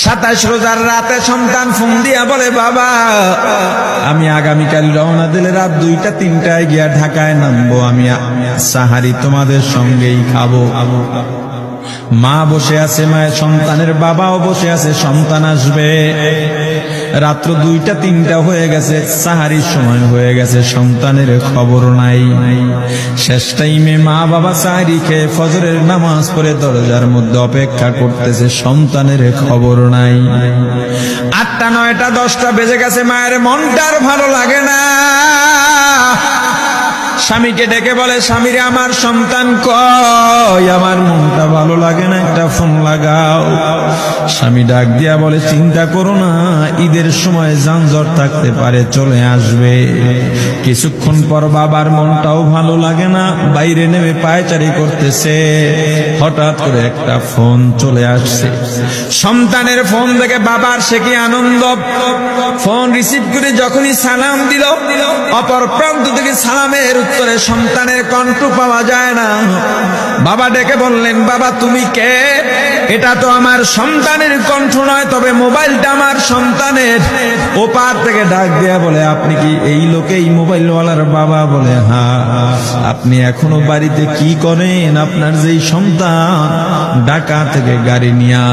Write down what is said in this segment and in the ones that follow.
27 রোজার রাতে সন্তান ফোন দিয়া বলে, বাবা আমি আগামীকাল রওনা দিলে রাত 2টা-3টায় গিয়া ঢাকায় নামবো, আমি সাহারি তোমাদের সঙ্গেই খাবো। মা বসে আছে, মায়ের সন্তানের বাবাও বসে আছে, সন্তান আসবে। রাত্র 2টা-3টা হয়ে গেছে, সাহারির সময় হয়ে গেছে, সন্তানের খবর নাই। শেষ টাইমে মা বাবা সাহারি খেয়ে ফজরের নামাজ পড়ে দরজার মধ্যে অপেক্ষা করতেছে, সন্তানের খবর নাই। 8টা, 9টা, 10টা বেজে গেছে, মায়ের মনটার ভালো লাগে না। স্বামীকে ডেকে বলে, স্বামীরে আমার সন্তান কই, আমার মনটা ভালো লাগে না, একটা ফোন লাগাও। স্বামী ডাক দিয়া বলে, চিন্তা করো না, ঈদের সময় যানজট থাকতে পারে, চলে আসবে। কিছুক্ষণ পর বাবার মনটাও ভালো লাগে না, বাইরে নেমে পায়চারি করতেছে। হঠাৎ করে একটা ফোন চলে আসছে, সন্তানের ফোন দেখে বাবার সে কি আনন্দ। ফোন রিসিভ করে যখনই সালাম দিল, অপর প্রান্ত থেকে সালামের উত্তরে সন্তানের কণ্ঠ পাওয়া যায় না। বাবা ডেকে বললেন, বাবা তুমি কে? এটা তো আমার সন্তানের কণ্ঠ নয়, তবে মোবাইলটা আমার সন্তানের। ওপার থেকে ডাক দেয়া বলে, আপনি কি এই লোকে, এই মোবাইলওয়ালার বাবা? বলে, হ্যাঁ। আপনি এখনো বাড়িতে কি করেন? আপনার যেই সন্তান ঢাকা থেকে গাড়ি নিয়ে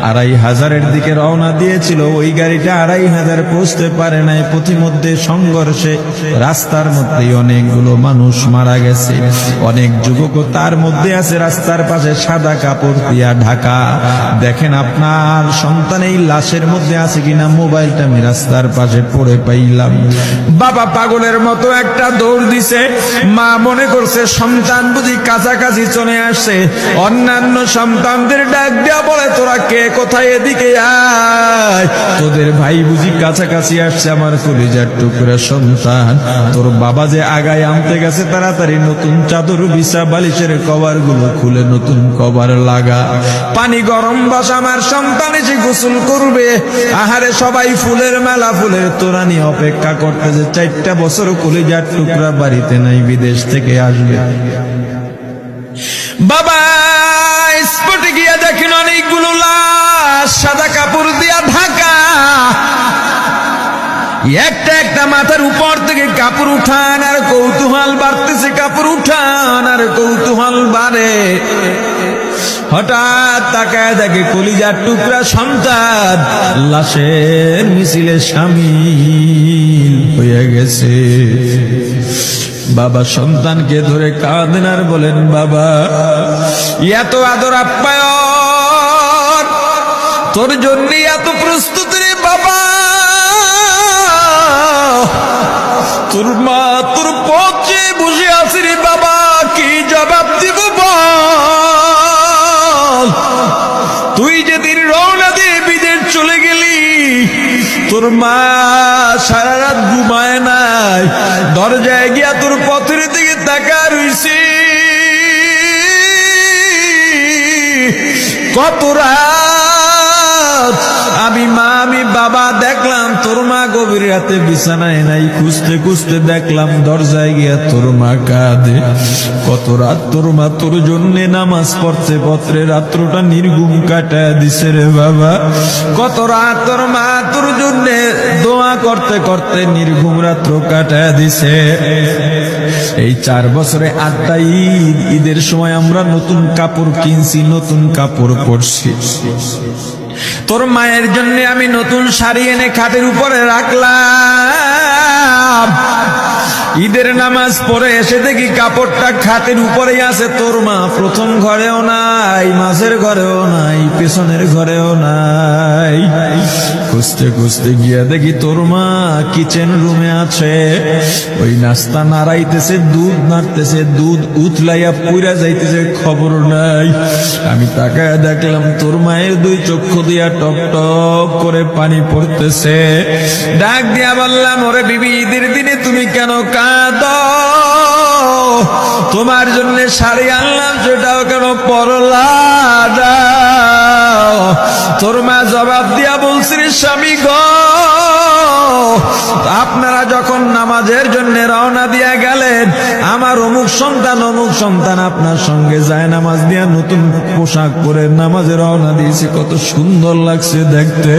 2500-এর দিকে রওনা দিয়েছিল, ওই গাড়িটা 2500 পৌঁছতে পারে নাই। পথিমধ্যে সংঘর্ষে রাস্তার মধ্যে অনেকগুলো মানুষ মারা গেছে, অনেক যুবক তার মধ্যে আছে। রাস্তার পাশে সাদা কাপড় দিয়া ঢাকা। দেখেন আপনার সন্তান এই লাশের মধ্যে আছে কিনা। মোবাইলটা আমি রাস্তার পাশে পড়ে পাইলাম। বাবা পাগলের মতো একটা দৌড় দিছে। মা মনে করছে সন্তান বুঝি কাছাকাছি চলে আসছে। অন্যান্য সন্তানদের ডাক দেয়া বলে, তোরা কে, কোথায়, এদিকে আয়, তোদের ভাই বুঝি কাছাকাছি আসছে। আমার কলিজার টুকরা সন্তান, তোর বাবা যে আগায় আনতে গেছে, তাড়াতাড়ি নতুন চাদর বিছা, বালিশের কভার গুলো খুলে নতুন কভার লাগা, পানি গরম বসা, আমার সন্তান এসে গোসল করবে। আহারে সবাই ফুলের মেলা, ফুলের তোড়া নিয়ে অপেক্ষা করতেছে। 4টা বছর কলিজার টুকরা বাড়িতে নাই, বিদেশ থেকে আসবে। বাবা স্পটে গিয়া দেখেন অনেকগুলো লাশ সাদা কাপড় দিয়া ঢাকা। একটা একটা মাথার উপর থেকে কাপড় উঠান আর কৌতূহল বাড়তেছে, কাপড় উঠান আর কৌতূহল বাড়ে। হঠাৎ তাকায় দেখে কলিজার টুকরা সন্তান লাশের মিছিলে শামিল হয়ে গেছে। বাবা সন্তানকে ধরে কাঁদেন আর বলেন, বাবা এত আদর আপ্যায়ন, তোর জন্য এত প্রস্তুতি রে বাবা। তোর মা তোর পথে বসে আছে রে বাবা, কি জবাব দিব বল? তুই যেদিন রওনা দিয়ে বিদেশ চলে গেলি, তোর মা সারা রাত ঘুমায় নাই, দরজায় গিয়া তোর পথের দিকে তাকা রইছে। কত রাত আমি মা, আমি বাবা দেখলাম তোর মা গভীর রাতে বিছানায় নাই। খুঁজতে খুঁজতে দেখলাম দরজায় গিয়া তোর মা কাঁদে। কত রাত তোর মা তোর জন্য নামাজ পড়তে পত্রে রাত্রটা নির্ঘুম কাটায় দিছে রে বাবা। কত রাত তোর মা তোর জন্য দোয়া করতে করতে নির্ঘুম রাত্র কাটায় দিছে। এই 4 বছরে 8টা ঈদ, ঈদের সময় আমরা নতুন কাপড় কিনছি, নতুন কাপড় পরছি। তোর মায়ের জন্য আমি নতুন শাড়ি এনে খাটের উপরে রাখলাম। ঈদের নামাজ পড়ে এসে দেখি কাপড়টা খাটের উপরেই আছে। তোর মা প্রথম ঘরেও নাই, মাঝের ঘরেও নাই, পেছনের ঘরেও নাই। খুঁজতে খুঁজতে গিয়া দেখি তোর মা কিচেন রুমে আছে। ওই নাস্তা নাড়াইতেছে, দুধ নাড়তেছে, দুধ উতলাইয়া পুইরা যাইতেছে, খবর নাই। আমি তাকায় দেখলাম তোর মায়ের 2 চক্ষু দিয়া টক টক করে পানি পড়তেছে। ডাক দিয়া বললাম, ওরে বিবি, ঈদের দিনে তুমি কেন কাঁদো? তোমার জন্য শাড়ি আনলাম, সেটাও কেন পরলা না? তোর মা জবাব দিয়া বলছি, রে স্বামী গো, আপনারা যখন নামাজের জন্য রওনা দিয়া গেলেন, আমার অমুক সন্তান আপনার সঙ্গে যায় নামাজ দিয়া নতুন পোশাক পরে নামাজে রওনা দিয়েছে, কত সুন্দর লাগছে দেখতে।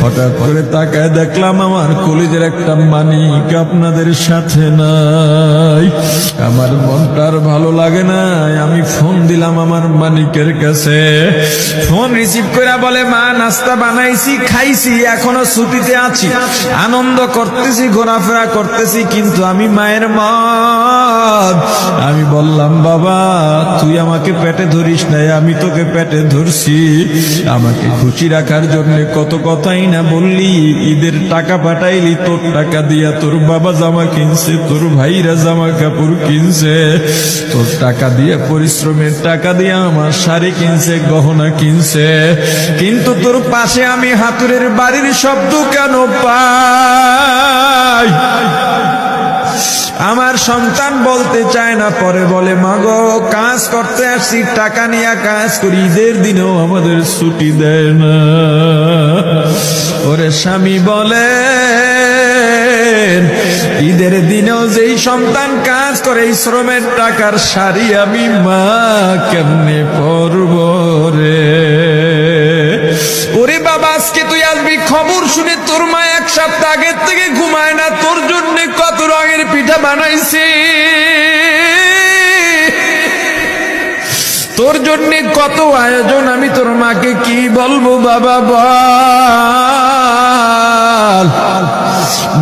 হঠাৎ করে তাকায় দেখলাম আমার কলিজের একটা মানিক আপনাদের সাথে নাই। আমার মনটা আর ভালো লাগে না। আমি ফোন দিলাম আমার মানিকের কাছে। ফোন রিসিভ করে বলে, মা নাস্তা বানাইছি, খাইছি, এখনো ছুটিতে আছি, আনন্দ করতেছি, ঘোরাফেরা করতেছি, কিন্তু আমি মায়ের মন। আমি বললাম, বাবা তুই আমাকে পেটে ধরিস নাই, আমি তোকে পেটে ধরছি। আমাকে খুশি রাখার জন্য কত কথাই না বললি। ঈদের টাকা পাঠাইলি, তোর টাকা দিয়া তোর বাবা জামা কিনছে, তোর ভাইরা জামা কাপড় কিনছে, তোর টাকা দিয়ে পরিশ্রমের টাকা দিয়ে আমার শাড়ি কিনছে, গহনা কিনছে, কিন্তু তোর পাশে আমি হাতুড়ের বাড়ির শব্দ কেন পাই? আমার সন্তান বলতে চায় না, পরে বলে, মাগো কাজ করতে আসছি, টাকা নিয়ে কাজ করি, ঈদের দিনেও আমাদের ছুটি দেয় না। ওরে স্বামী বলে, ঈদের দিনেও যেই সন্তান কাজ করে, এই শ্রমের টাকার শাড়ি আমি মা কেমনে পরব রে? ওরে বাবা, আজকে তুই আসবি, খবর শুনে তোর মা এক সপ্তাহ আগের থেকে ঘুমায় না, তোর জন্য কত রঙের পিঠা বানাইছি, তোর জন্য কত আয়োজন, আমি তোর মাকে কি বলবো বাবা বল।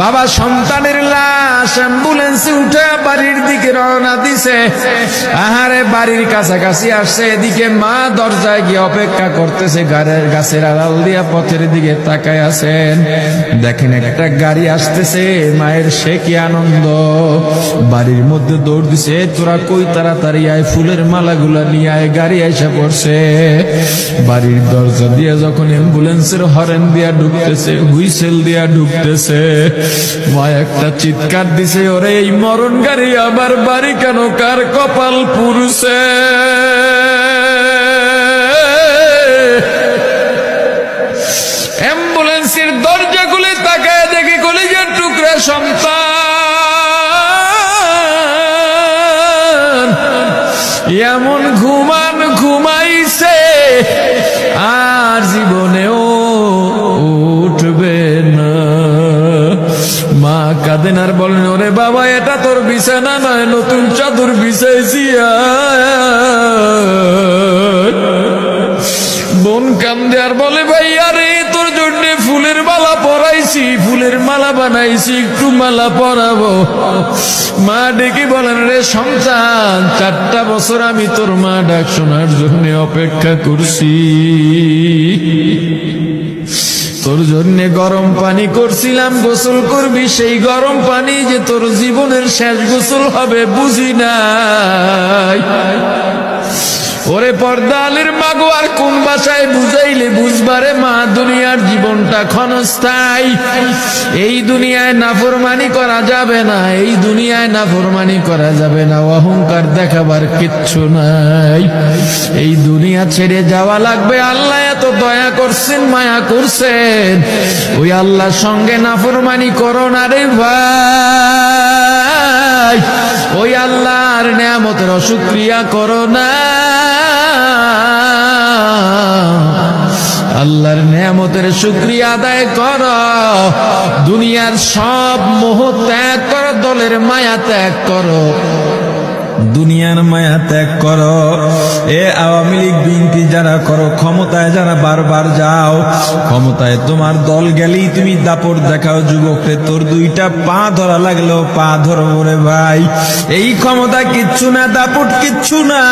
বাবা সন্তানের লাশ অ্যাম্বুলেন্সে উঠে বাড়ির দিকে রওনা দিছে। আহারে বাড়ির কাছাকাছি আসছে, এদিকে মা দরজায় গিয়ে অপেক্ষা করতেছে, গাছের আড়াল দিয়া পথের দিকে তাকায় আছেন। দেখেন একটা গাড়ি আসতেছে, মায়ের সে কি আনন্দ, বাড়ির মধ্যে দৌড় দিছে, তোরা কই তাড়াতাড়ি আয়, ফুলের মালাগুলা নিয়ে আয়, গাড়ি এসে পড়ছে। বাড়ির দরজা দিয়ে যখন অ্যাম্বুলেন্সের হরেন দিয়া ঢুকতেছে, হুইসেল দিয়া ঢুকতেছে, মা একটা চিৎকার দিছে, ওরে এই মরণ গাড়ি আমার বাড়ি কেন, কার কপাল পুরুষে? অ্যাম্বুলেন্সের দরজা খুলে তাকায় দেখে কলিজার টুকরা সন্তান এমন ঘুমাইছে, আর জীবনেও উঠবে না। মা কাঁদেন আর বলেন, ওরে বাবা এটা তোর বিছানা নয়, নতুন চাদর বিছাইছি। বোন কান্দে আর বলে, ভাই আরে তোর জন্য ফুলের মালা পরাইছি, ফুলের মালা বানাইছি, একটু মালা পরাবো। মা ডেকে বলেন, রে সন্তান, 4টা বছর আমি তোর মা ডাক শোনার জন্য অপেক্ষা করছি, তোর জন্য গরম পানি করছিলাম, গোসল করবি, সেই গরম পানি যে তোর জীবনের শেষ গোসল হবে বুঝি নাই। ওরে পর্দালের মাগো, আর কোন ভাষায় বুঝাইলে বুঝবারে মা, দুনিয়ার জীবনটা ক্ষণস্থায়ী, এই দুনিয়ায় নাফরমানি করা যাবে না, এই দুনিয়ায় নাফরমানি করা যাবে না, অহংকার দেখাবার কিচ্ছু নাই, এই দুনিয়া ছেড়ে যাওয়া লাগবে। আল্লাহ এত দয়া করছেন, মায়া করছেন, ওই আল্লাহর সঙ্গে নাফরমানি করো না রে ভাই, ওই আল্লাহর নেয়ামতের অশুকরিয়া করো না, আল্লাহর নেয়ামতের শুকরিয়া আদায় করো, দুনিয়ার সব মোহ ত্যাগ করো, দলের মায়া ত্যাগ করো, দুনিয়ার মায়া ত্যাগ করো। এ আওয়ামী লীগ বিএনপি যারা করো, ক্ষমতায় যারা বারবার যাও, ক্ষমতায় তোমার দল গেলেই তুমি দাপট দেখাও, যুবকরে তোর 2টা পা ধরা লাগলো, পা ধরো রে ভাই, এই ক্ষমতা কিচ্ছু না, দাপট কিচ্ছু না,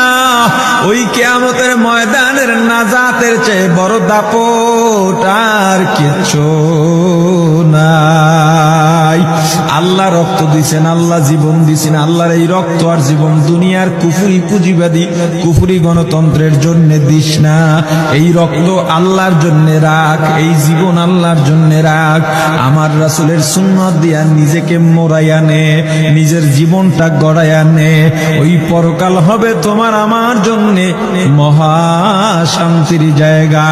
ওই কিয়ামতের ময়দানের নাজাতের চেয়ে বড় দাপট আর কিচ্ছু নাই। আল্লাহ রক্ত দিছেন, আল্লাহ জীবন দিছেন, আল্লাহর এই রক্ত আর জীবন দুনিয়ার কুফরি পুঁজিবাদী কুফরি গণতন্ত্রের জন্য দিস না, এই রক্ত আল্লাহর জন্য রাখ, এই জীবন আল্লাহর জন্য রাখ, আমার রাসূলের সুন্নাত দিয়া নিজেকে মোড়াইয়া নে, নিজের জীবনটা গড়াইয়া নে, ওই পরকাল হবে তোমার আমার জন্য মহা শান্তির জায়গা।